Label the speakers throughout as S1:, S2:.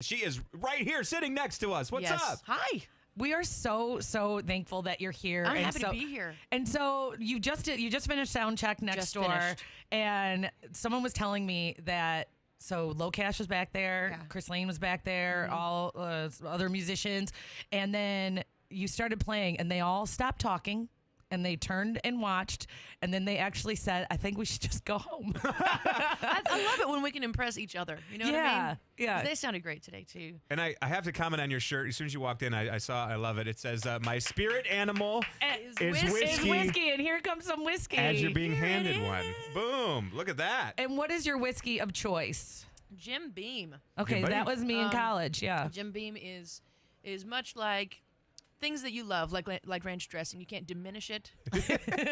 S1: She is right here sitting next to us. What's up?
S2: Hi.
S3: We are so thankful that you're here.
S2: I'm happy to be here.
S3: And so you just finished sound check next door, and someone was telling me that Low Cash was back there, Chris Lane was back there, all other musicians, and then you started playing, and they all stopped talking. And they turned and watched, and then they actually said, I think we should just go home.
S2: I love it when we can impress each other. You know what I mean?
S3: Yeah.
S2: They sounded great today, too.
S1: And I have to comment on your shirt. As soon as you walked in, I saw, I love it. It says, my spirit animal is whiskey.
S3: And here comes some whiskey.
S1: As you're being handed one. Boom. Look at that.
S3: And what is your whiskey of choice?
S2: Jim Beam.
S3: Okay, that was me in college, yeah.
S2: Jim Beam is much like things that you love, like ranch dressing. You can't diminish it.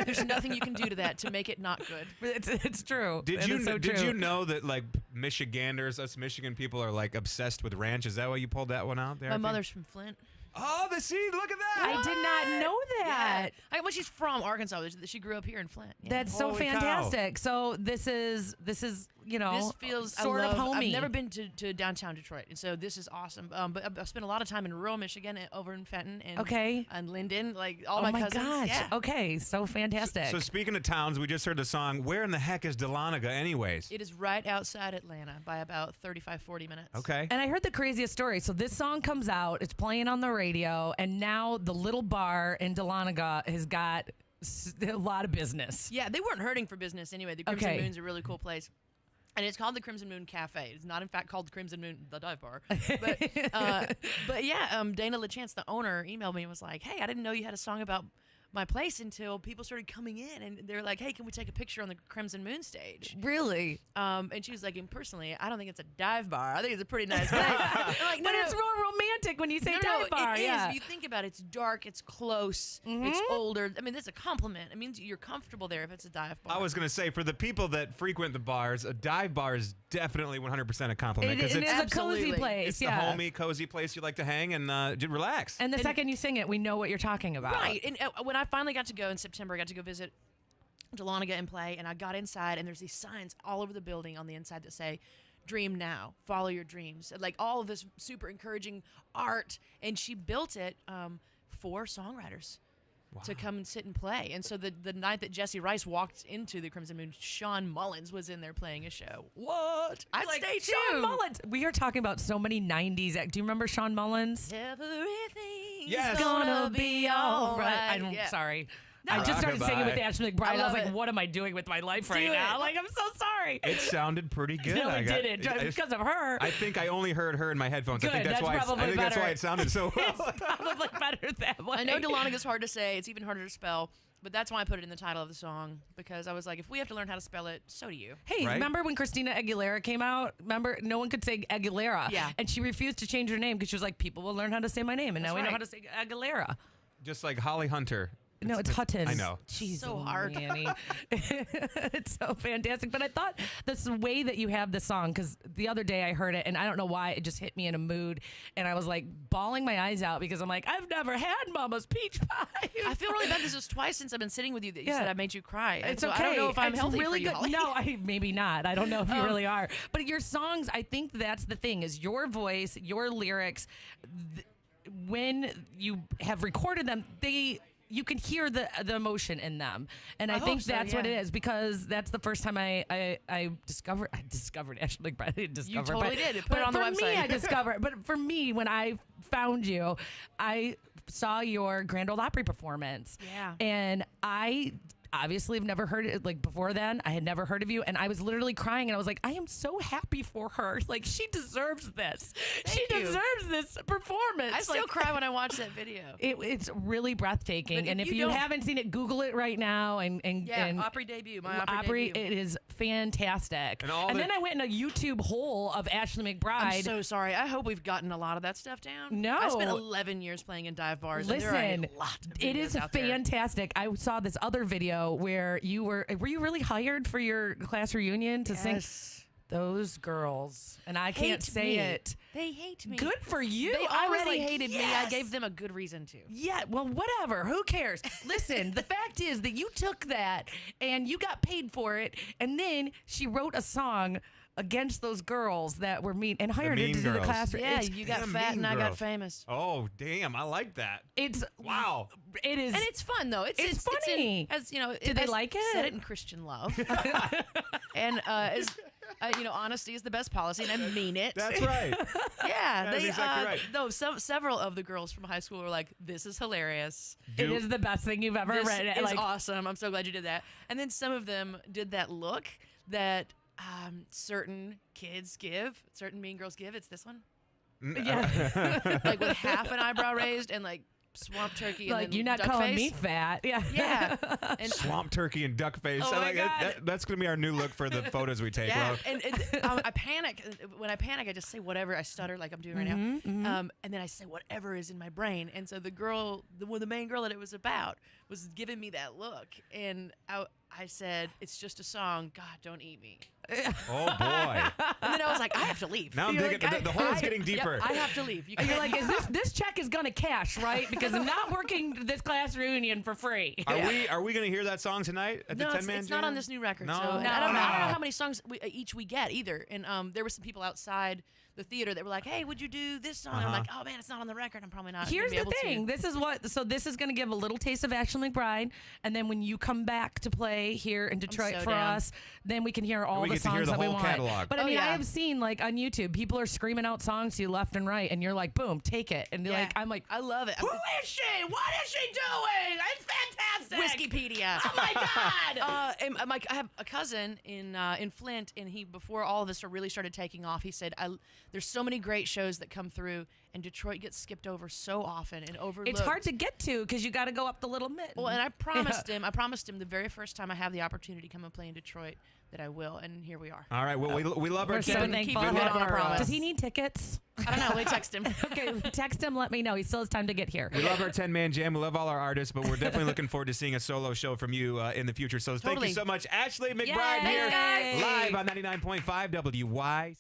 S2: There's nothing you can do to that to make it not good.
S3: It's true.
S1: Did you know that like Michiganders, us Michigan people, are like obsessed with ranch? Is that why you pulled that one out there?
S2: My mother's from Flint.
S1: Oh, look at that.
S3: I did not know that.
S2: Yeah. Well, she's from Arkansas. She grew up here in Flint. Yeah.
S3: That's so fantastic.
S1: Cow.
S3: So this is
S2: this feels
S3: sort of homey.
S2: I've never been to downtown Detroit, and so this is awesome. But I've spent a lot of time in rural Michigan, over in Fenton and Linden, like all my cousins.
S3: Gosh.
S2: Yeah.
S3: Okay, so fantastic.
S1: So speaking of towns, we just heard the song. Where in the heck is Dahlonega, anyways?
S2: It is right outside Atlanta by about 35, 40 minutes.
S1: Okay.
S3: And I heard the craziest story. So this song comes out, it's playing on the radio, and now the little bar in Dahlonega has got a lot of business.
S2: Yeah, they weren't hurting for business anyway. The Crimson Moon's a really cool place. And it's called the Crimson Moon Cafe. It's not, in fact, called the Crimson Moon, the dive bar. But yeah, Dana LaChance, the owner, emailed me and was like, hey, I didn't know you had a song about my place until people started coming in. And they're like, hey, can we take a picture on the Crimson Moon stage?
S3: Really?
S2: And she was like, and personally, I don't think it's a dive bar. I think it's a pretty nice place. Like,
S3: but it's more romantic when you say dive bar.
S2: It is. If you think about it, it's dark, it's close, it's older. I mean, that's a compliment. It means you're comfortable there if it's a dive bar.
S1: I was going to say, for the people that frequent the bars, a dive bar is definitely 100% a compliment.
S3: It is a cozy place.
S1: It's the homey, cozy place you like to hang and relax.
S3: And the second you sing it, we know what you're talking about.
S2: Right. And when I finally got to go in September, I got to go visit Dahlonega and play, and I got inside, and there's these signs all over the building on the inside that say, dream now, follow your dreams. Like all of this super encouraging art, and she built it for songwriters to come and sit and play. And so the night that Jesse Rice walked into the Crimson Moon, Sean Mullins was in there playing a show. What? I'd stay too.
S3: Sean Mullins. We are talking about so many 90s. Do you remember Sean Mullins?
S2: Everything's
S3: gonna be all right. I'm sorry.
S2: No.
S3: I just started singing with Ashley McBryde. I was like,
S2: it.
S3: what am I doing with my life right now? Like, I'm so sorry.
S1: It sounded pretty good.
S3: No, it didn't. Because of her.
S1: I think I only heard her in my headphones.
S3: Good,
S1: I think that's why it sounded so well.
S3: It's probably better that way.
S2: I know Dahlonega is hard to say. It's even harder to spell. But that's why I put it in the title of the song, because I was like, if we have to learn how to spell it, so do you.
S3: Hey, remember when Christina Aguilera came out? Remember, no one could say Aguilera.
S2: Yeah.
S3: And she refused to change her name because she was like, people will learn how to say my name. And now we know how to say Aguilera.
S1: Just like Holly Hunter.
S3: No, it's Hutton.
S1: I know.
S3: Jeez,
S2: so hard.
S3: Manny. It's so fantastic. But I thought this way that you have the song, because the other day I heard it, and I don't know why, it just hit me in a mood. And I was like bawling my eyes out because I'm like, I've never had Mama's peach pie.
S2: I feel really bad. This was twice since I've been sitting with you that you said I made you cry.
S3: It's
S2: so
S3: okay.
S2: I don't know if I'm
S3: it's
S2: healthy
S3: really
S2: for you,
S3: good.
S2: Holly.
S3: No, maybe not. I don't know if you really are. But your songs, I think that's the thing, is your voice, your lyrics. When you have recorded them, you can hear the emotion in them, and I think that's what it is, because that's the first time I discovered Ashley McBryde. I didn't discover,
S2: you totally did. Put it on the website.
S3: For me, I discovered. But for me, when I found you, I saw your Grand Ole Opry performance.
S2: Yeah,
S3: and I obviously have never heard it. Like before then, I had never heard of you, and I was literally crying, and I was like, I am so happy for her. Like, she deserves this. She deserves this performance.
S2: I still cry when I watch that video.
S3: It's really breathtaking, and if you haven't seen it, Google it right now. And
S2: Opry debut, my Opry debut.
S3: It is fantastic. And then I went in a YouTube hole of Ashley McBryde.
S2: I'm so sorry. I hope we've gotten a lot of that stuff down.
S3: No,
S2: I spent 11 years playing in dive bars.
S3: Listen,
S2: and there are a lot of videos
S3: it is
S2: out there.
S3: fantastic. I saw this other video where you were you really hired for your class reunion to sing? Those girls, and I can't say it.
S2: They hate me.
S3: Good for you.
S2: They already hated me. I gave them a good reason to.
S3: Yeah, well, whatever. Who cares? Listen, the fact is that you took that and you got paid for it, and then she wrote a song against those girls that were mean and hired her
S1: mean
S3: to do the
S1: girls.
S3: class.
S2: Yeah, you got
S1: the
S2: fat
S1: mean
S2: and I got
S1: girls.
S2: famous.
S1: Oh, damn. I like that.
S3: It's
S1: Wow.
S3: It is.
S2: And it's fun though. It's
S3: funny.
S2: as you know,
S3: Did they like it?
S2: Said it in Christian love. And as you know, honesty is the best policy, and I mean it.
S1: That's right.
S2: Yeah,
S1: That's exactly right.
S2: No, several of the girls from high school were like, "This is hilarious.
S3: It is the best thing you've ever
S2: This
S3: read.
S2: is
S3: Like,
S2: awesome. I'm so glad you did that." And then some of them did that look that certain kids give, certain mean girls give. It's this one,
S3: yeah.
S2: like with half an eyebrow raised and like swamp turkey. And
S3: Like,
S2: then
S3: you're not
S2: duck
S3: calling
S2: face.
S3: me fat. Yeah.
S2: Yeah, and
S1: Swamp turkey and duck face.
S2: Oh
S1: I
S2: my
S1: like
S2: God.
S1: that's going to be our new look for the photos we take.
S2: yeah,
S1: Well,
S2: and I panic. When I panic, I just say whatever. I stutter like I'm doing right
S3: Mm-hmm,
S2: now, and then I say whatever is in my brain. And so the main girl that it was about, was giving me that look, and I said, "It's just a song. God, don't eat me."
S1: oh, boy.
S2: And then I was like, "I have to leave."
S1: Now I'm
S3: You're
S1: digging.
S3: like,
S1: The hole's getting deeper.
S2: Yep, I have to leave. You
S3: And you're
S2: can't-
S3: like, is this check is gonna cash, right? Because I'm not working this class reunion for free.
S1: Are we going to hear that song tonight at
S2: No,
S1: the 10 man
S2: it's not on this new record.
S1: No.
S2: So, and
S3: No.
S2: I don't know how many songs each we get either. And there were some people outside the theater that were like, "Hey, would you do this song?" And I'm like, "Oh man, it's not on the record. I'm probably not."
S3: Here's
S2: gonna be
S3: the
S2: able
S3: thing.
S2: To.
S3: This is going to give a little taste of Ashley McBryde, and then when you come back to play here in Detroit
S2: so
S3: for
S2: down.
S3: us, then we can hear all
S1: we
S3: the
S1: get to hear
S3: songs
S1: the
S3: that we
S1: whole
S3: want.
S1: catalog.
S3: But I
S2: Oh,
S3: mean,
S2: yeah.
S3: I have seen like on YouTube, people are screaming out songs to you left and right, and you're like, boom, take it, and
S2: Yeah.
S3: I'm like,
S2: I love it.
S3: who is she? What is she doing? It's fantastic.
S2: Wikipedia.
S3: Oh my God.
S2: And I have a cousin in Flint, and he, before all of this really started taking off, he said, "There's so many great shows that come through, and Detroit gets skipped over so often and overlooked."
S3: It's hard to get to because you got to go up the little mitten.
S2: Well, and I promised him the very first time I have the opportunity to come and play in Detroit that I will, and here we are.
S1: All right. Well, we love our
S3: We're so
S1: Ken.
S3: thankful.
S2: keep it on a
S1: our,
S2: promise.
S3: Does he need tickets?
S2: I don't know. We text him.
S3: Okay, text him. Let me know. He still has time to get here.
S1: We love our 10-man jam. We love all our artists, but we're definitely looking forward to seeing a solo show from you in the future. So thank
S2: Totally.
S1: you so much, Ashley McBryde
S3: Yay.
S1: here
S3: Thanks, guys.
S1: live on 99.5 WY.